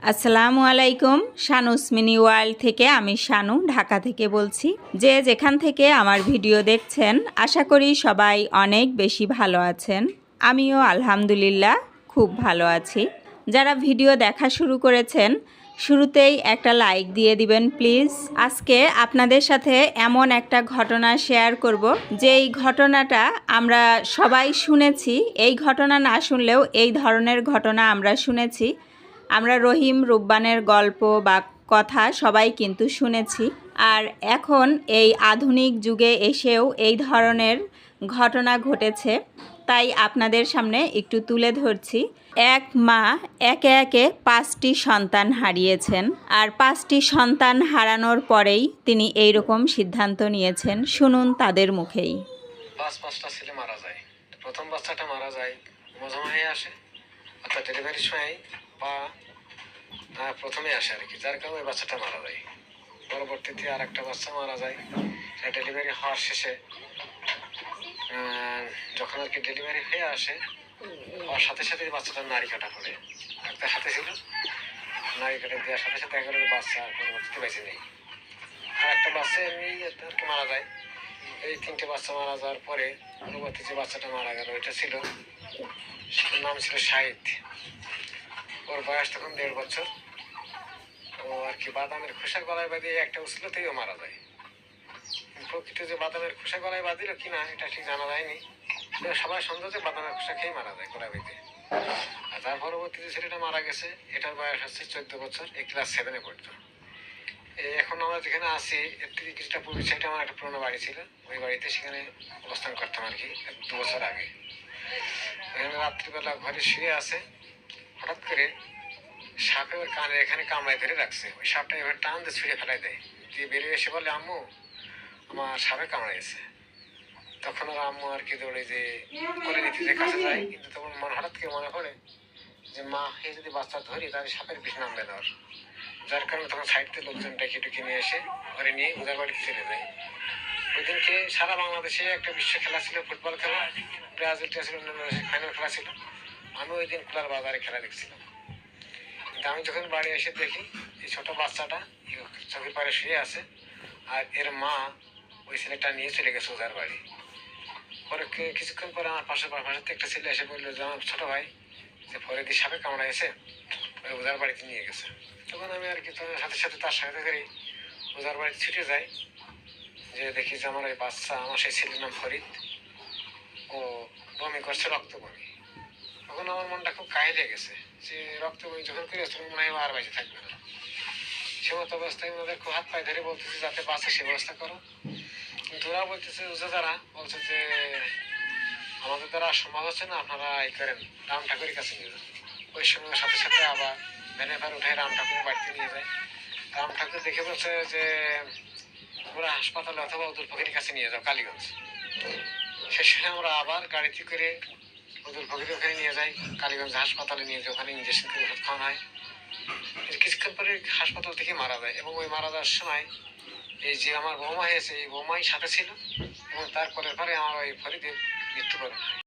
আসসালামু আলাইকুম। শানুস mini world থেকে আমি শানু ঢাকা থেকে বলছি। যে যেখান থেকে আমার ভিডিও দেখছেন আশা করি সবাই অনেক বেশি ভালো আছেন। আমিও আলহামদুলিল্লাহ খুব ভালো আছি। যারা ভিডিও দেখা শুরু করেছেন শুরুতেই একটা লাইক দিয়ে দিবেন প্লিজ। আজকে আপনাদের সাথে এমন একটা ঘটনা শেয়ার করব যেই ঘটনাটা আমরা সবাই শুনেছি। এই ঘটনা না শুনলেও এই ধরনের ঘটনা আমরা শুনেছি। আমরা রহিম রুব্বানের গল্প বা কথা সবাই কিন্তু শুনেছি। আর এখন এই আধুনিক যুগে এসেও এই ধরনের ঘটনা ঘটেছে, তাই আপনাদের সামনে একটু তুলে ধরছি। এক মা একে একে 5টি সন্তান হারিয়েছেন, আর 5টি সন্তান হারানোর পরেই তিনি এইরকম সিদ্ধান্ত নিয়েছেন। শুনুন তাদের মুখেই। 5টা ছেলে মারা যায়। প্রথম বাচ্চাটা মারা যায় মধ্যমায় আসে, অর্থাৎ ডেলিভারির সময় বা প্রথমে আসে আর কি, যার কারণে ওই বাচ্চাটা মারা যায়। পরবর্তীতে আর একটা বাচ্চা মারা যায়, সেটা ডেলিভারি হওয়ার শেষে যখন আর কি ডেলিভারি হয়ে আসে, হওয়ার সাথে সাথে বাচ্চাটার নাড়ি কাটা পড়ে। ডাক্তার সাথে ছিল, নাড়ি কাটা দেওয়ার সাথে সাথে একেবারে বাচ্চা পরবর্তীতে বেঁচে নেই। আর একটা বাচ্চা এমনি আর কি মারা যায়। এই 3টে বাচ্চা মারা যাওয়ার পরে পরবর্তী যে বাচ্চাটা মারা গেল ওইটা ছিল, সেটার নাম ছিল শাহিদ। ওর বয়স তখন 1.5 বছর। ও আর কি বাদামের খোসা গলায় বাঁধিয়ে একটা উসলতেই ও মারা যায়। প্রকৃত যে বাদামের খোসা গলায় বাঁধিল কিনা এটা ঠিক জানা যায়নি। সবাই সন্দেহ যে বাদামের খোসা খেয়ে মারা যায় গলায় বেঁধে। আর তার পরবর্তীতে ছেলেটা মারা গেছে, এটার বয়স হচ্ছে 14 বছর, এই ক্লাস 7-এ পড়তো। এখন আমরা যেখানে আছি এর থেকে কিছুটা পূর্বে সাইডে আমার একটা পুরোনো বাড়ি ছিল, ওই বাড়িতে সেখানে অবস্থান করতাম আর কি 2 বছর আগে। এখানে রাত্রিবেলা ঘরে শুয়ে আছে, হঠাৎ করে সাপে ওর কানের এখানে কামড়ায় ধরে রাখছে। ওই সাপটা এবার টান দিয়ে ছুঁড়ে ফেলাই দেয়, দিয়ে বেরিয়ে এসে বলে, আম্মু আমার সাপে কামড়াইছে। তখন আর আম্মু আর কি দৌড়ে যে করে নিতে যে কাছে যায়, কিন্তু তখন হঠাৎ করে মনে পড়ে যে মা হে যদি বাচ্চা ধরি তাহলে সাপের বিষ নামবে না ওর। যার কারণে তখন সাইড থেকে লোকজন ডেকে টুকে নিয়ে এসে ঘরে নিয়ে ওদের বাড়িতে চলে যায়। ওই দিনকে সারা বাংলাদেশে একটা বিশ্ব খেলা ছিল, ফুটবল খেলা, ব্রাজিল ফাইনাল খেলা ছিল। আমি ওই দিন খোলার বাজারে খেলা দেখছিলাম। কিন্তু আমি যখন বাড়ি এসে দেখি এই ছোট বাচ্চাটা চোখের পাড়ে শুয়ে আছে, আর এর মা ওই ছেলেটা নিয়ে চলে গেছে ওজার বাড়ি। পরে কিছুক্ষণ পরে আমার পাশে একটা ছেলে এসে বললো যে আমার ছোট ভাই যে ফরিদি সাপে কামড়াইছে, ওই ওজার বাড়িতে নিয়ে গেছে। তখন আমি আর কি সাথে সাথে তার সাথে করে ওজার বাড়িতে ছুটে যাই, যে দেখি যে আমার ওই বাচ্চা, আমার সেই ছেলের নাম ফরিদ, ও বমি করছে, রক্ত বমি। তখন আমার মনটা খুব কাহিলে গেছে যে রক্ত বমি যখন করে তখন মনে হয় আর বেঁচে থাকবে না। সে মতো অবস্থায় ওনাদের খুব হাত পায়ে ধরে বলতেছে যাতে বাঁচে সে ব্যবস্থা করো। কিন্তু ওরা বলতেছে, ওঝাদারা বলছে যে আমাদের দ্বারা সম্ভব হচ্ছে না, আপনারা এই করেন রাম ঠাকুরের কাছে নিয়ে যান। ওই সময় সাথে সাথে আবার ভ্যানে ফার উঠে রাম ঠাকুরের বাড়িতে নিয়ে যায়। রাম ঠাকুর দেখে বলছে যে ওরা হাসপাতালে অথবা উদুল ফকিরের কাছে নিয়ে যাও কালীগঞ্জ। সে সময় আমরা আবার গাড়িতে করে উদুল ফকির ওখানে নিয়ে যাই, কালীগঞ্জ হাসপাতালে নিয়ে যাই, ওখানে ইঞ্জেকশন করে ওষুধ খাওয়ানো হয়। কিছুক্ষণ পরে হাসপাতাল থেকে মারা যায়, এবং ওই মারা যাওয়ার সময় এই যে আমার বৌমা হয়েছে এই বৌমাই সাথে ছিল, এবং তারপরে পরে আমার ওই ফরিদের মৃত্যুবরণ হয়।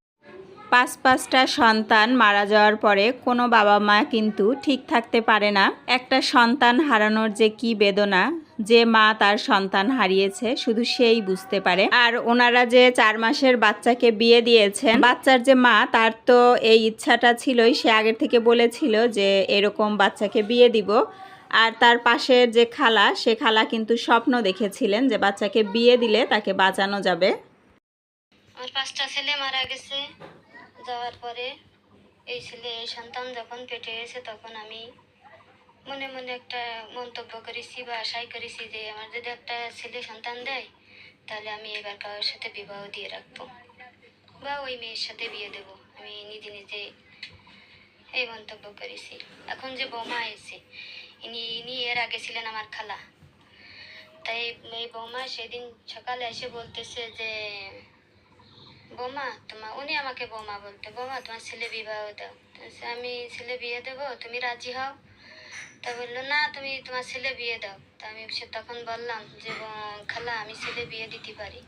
5টা সন্তান মারা যাওয়ার পরে কোনো বাবা মা কিন্তু ঠিক থাকতে পারে না। একটা সন্তান হারানোর যে কি বেদনা, যে মা তার সন্তান হারিয়েছে শুধু সেই বুঝতে পারে। আর ওনারা যে 4 মাসের বাচ্চাকে বিয়ে দিয়েছেন, বাচ্চার যে মা তার তো এই ইচ্ছাটা ছিলই, সে আগের থেকে বলেছিল যে এরকম বাচ্চাকে বিয়ে দিব। আর তার পাশের যে খালা, সে খালা কিন্তু স্বপ্ন দেখেছিলেন যে বাচ্চাকে বিয়ে দিলে তাকে বাঁচানো যাবে। আমার 5টা ছেলে মারা গেছে যাওয়ার পরে এই সন্তান যখন পেটে এসে তখন আমি মনে মনে একটা মন্তব্য করেছি বা আশাই করেছি যে আমার যদি একটা ছেলে সন্তান দেয় তাহলে আমি এবার কারোর সাথে বিবাহ দিয়ে রাখবো বা ওই মেয়ের সাথে বিয়ে দেব। আমি নিজে নিজে এই মন্তব্য করেছি। এখন যে বৌমা এসে ইনি এর আগে ছিলেন আমার খালা, তাই এই বৌমা সেদিন সকালে এসে বলতেছে যে বৌমা উনি আমাকে বৌমা বলতে, বৌমা তোমার ছেলে বিবাহ দাও। আমি ছেলে বিয়ে দেবো, তুমি রাজি হও? তা বললো না, তুমি তোমার ছেলে বিয়ে দাও। তা আমি তখন বললাম যে খালা আমি ছেলে বিয়ে দিতে পারি,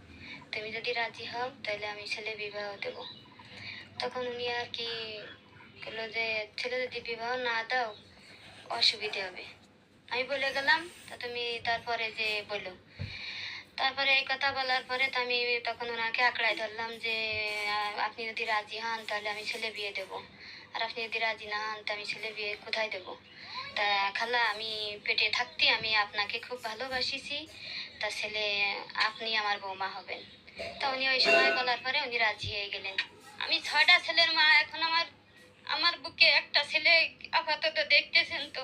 তুমি যদি রাজি হও তাহলে আমি ছেলে বিবাহ দেব। তখন উনি আর কি বললো যে ছেলে যদি বিবাহ না দাও অসুবিধে হবে। আমি বলে গেলাম, তা তুমি তারপরে যে বলো। তারপরে এই কথা বলার পরে তো আমি তখন ওনাকে আঁকড়ায় ধরলাম যে আপনি যদি রাজি হন তাহলে আমি ছেলে বিয়ে দেবো, আর আপনি যদি রাজি না হন তো আমি ছেলে বিয়ে কোথায় দেবো। তা খালা, আমি পেটে থাকতে আমি আপনাকে খুব ভালোবাসিছি, তা ছেলে আপনি আমার বৌমা হবেন। তা উনি ওই সময় বলার পরে উনি রাজি হয়ে গেলেন। আমি 6টা ছেলের মা, এখন আমার আমার বুকে একটা ছেলে আপাতত দেখতেছেন। তো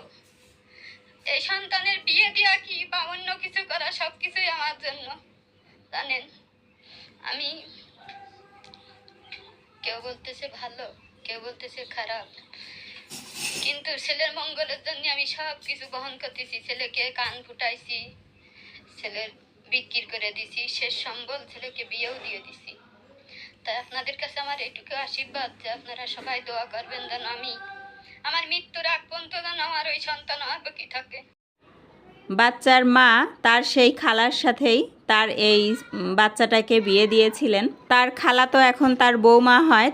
এই সন্তানের বিয়ে দেওয়া কি বা অন্য কিছু করা সবকিছুই আমার জন্য, জানেন। আমি, কেউ বলতেছে ভালো, কেউ বলতেছে খারাপ, কিন্তু ছেলের মঙ্গলের জন্য আমি সব কিছু বহন করতেছি। ছেলেকে কান ফুটাইছি, ছেলের বিক্রি করে দিছি, শেষ সম্বল ছেলেকে বিয়েও দিয়ে দিছি। তাই আপনাদের কাছে আমার এইটুকু আশীর্বাদ যে আপনারা সবাই দোয়া করবেন যেন আমি আমার মৃত্যুর আগ পর্যন্ত যেন আমার ওই সন্তান আমার বাকি থাকে। বাচ্চার মা তার সেই খালার সাথেই তার এই বাচ্চাটাকে বিয়ে দিয়েছিলেন। তার খালা তো এখন তার বৌমা হয়,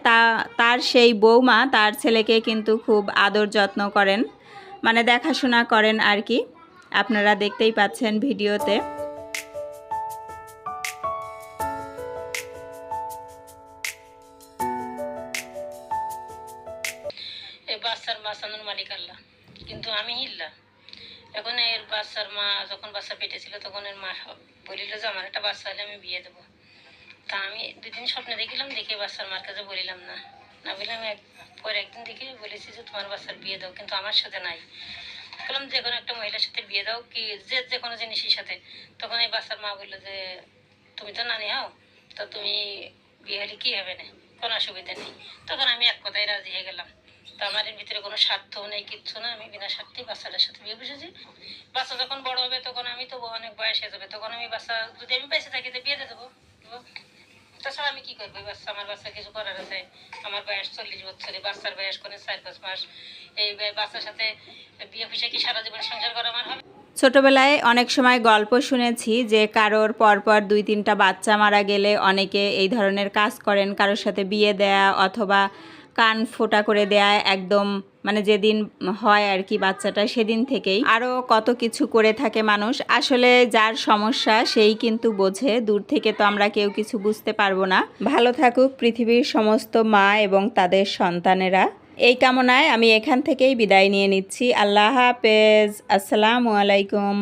তার সেই বৌমা তার ছেলেকে কিন্তু খুব আদর যত্ন করেন, মানে দেখাশোনা করেন আর কি। আপনারা দেখতেই পাচ্ছেন ভিডিওতে। এই বাচ্চার বাঁচানোর মালিক আল্লাহ, কিন্তু আমি হিল্লা। এখন এর বাচ্চার মা যখন বাচ্চা পেটে ছিল তখন এর মা বলিল যে আমার একটা বাচ্চা হলে আমি বিয়ে দেবো। তা আমি 2 দিন স্বপ্নে দেখিলাম, দেখে বাচ্চার মার কাছে বলিলাম না, না বললাম পরে একদিন দেখে বলেছি যে তোমার বাচ্চার বিয়ে দাও, কিন্তু আমার সাথে নাই। বললাম যে কোনো একটা মহিলার সাথে বিয়ে দাও, কি যে কোনো জিনিসের সাথে। তখন এই বাচ্চার মা বললো যে তুমি তো নানি হও, তো তুমি বিয়ে হলে কি হবে না, কোনো অসুবিধা নেই। তখন আমি এক কথায় রাজি হয়ে গেলাম। তো আমার এর ভিতরে কোনো স্বার্থও নেই, কিচ্ছু না, আমি বিনা স্বার্থেই বাচ্চাটার সাথে বিয়ে বসেছি। বাচ্চা যখন বড় হবে তখন আমি তো অনেক বয়স হয়ে যাবে, তখন আমি বাচ্চা যদি আমি বেঁচে থাকি তো বিয়ে দিয়ে দেবো। তাছাড়া আমি কি করবো, বাচ্চা আমার বাচ্চা কিছু করার আছে। আমার বয়স 40 বছরে, বাচ্চার বয়স করে 4-5 মাস। এই বাচ্চার সাথে বিয়ে বসে কি সারা জীবন সংসার করা আমার হবে? ছোটবেলায় অনেক সময় গল্প শুনেছি যে কারোর পরপর 2-3টা বাচ্চা মারা গেলে অনেকে এই ধরনের কাজ করেন, কারোর সাথে বিয়ে দেয়া অথবা কান ফোঁটা করে দেয়া, একদম মানে যেদিন হয় আর কি বাচ্চাটা সেদিন থেকেই আরও কত কিছু করে থাকে মানুষ। আসলে যার সমস্যা সেই কিন্তু বোঝে, দূর থেকে তো আমরা কেউ কিছু বুঝতে পারবো না। ভালো থাকুক পৃথিবীর সমস্ত মা এবং তাদের সন্তানেরা, এই কামনায় আমি এখান থেকেই বিদায় নিয়ে নিচ্ছি। আল্লাহ হাফেজ, আসসালামু আলাইকুম।